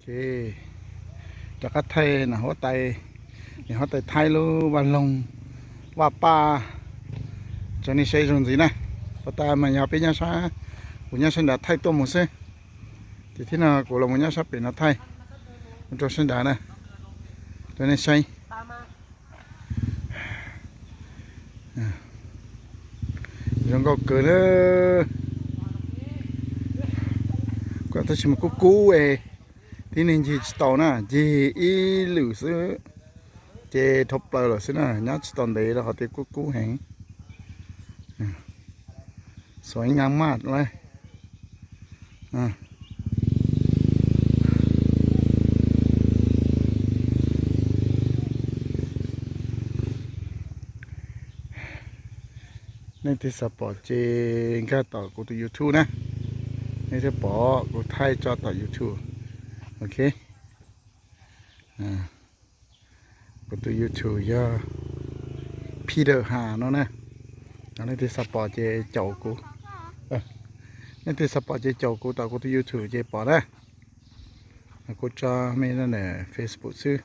เคจากก็ไทยนะหัวไตนี่หัวไตไทยรู้วันลงว่าป้าจะนี่ใช้ตรงgì này và ta mà nhà bên nhà sa của nhà sinh đã thay tôm một xe thì thế nào của là một nhà sắp bị nó thay một chỗ sinh đã này cho nên xây rồi có cửa nữa có thể xem một cú ấy thì nên gì tàu na gì ý lử sữa chế thop lại rồi xí na nhát tàu đấy là họ thấy cú hẹn soi ngang mátเลยนี่ที่สปอร์ตเจงก็ต่อกูตัว YouTube นะนี่ที่ปอกูไทยจอต่อ YouTube โอเคกูตัว YouTube ย่อพี่เดอร์หาเนาะนะนี่ที่สปอร์ตเจเจ้ากูนี่ที่สปอร์ตเจเจ้ากูต่อกูตัว YouTube เจปอนะกูจะไม่นั่นแหละ Facebook ซื้อ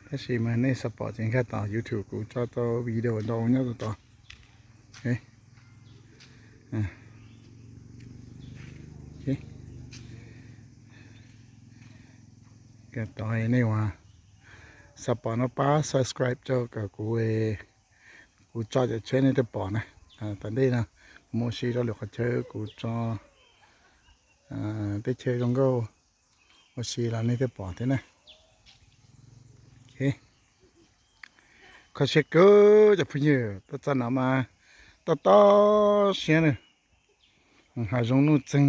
ถ้าสิมาในสปอร์ตเจงก็ต่อ YouTube กูจะต่อวิดีโอดองเนี่ยต่อโอเคก็ต่อให้นี่ว่าสปอร์ตนะป้า subscribe เจ้ากับกูกูจอจะเช่นนี้จะปอนะตอนนี้นะโมชีเราเหลือเขาเจอกูจอได้เชื่อตรงก็โมชีเรานี่จะปอที่นะโอเคเขาเช็คก็จะพูดเยอะตัวจันเอามาต่อเสียเลยหาจงนู่นจึง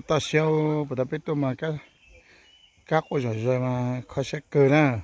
ต่อเสียวปะไปตัวมาก็các cô giỏi rồi mà khó sẽ cười nè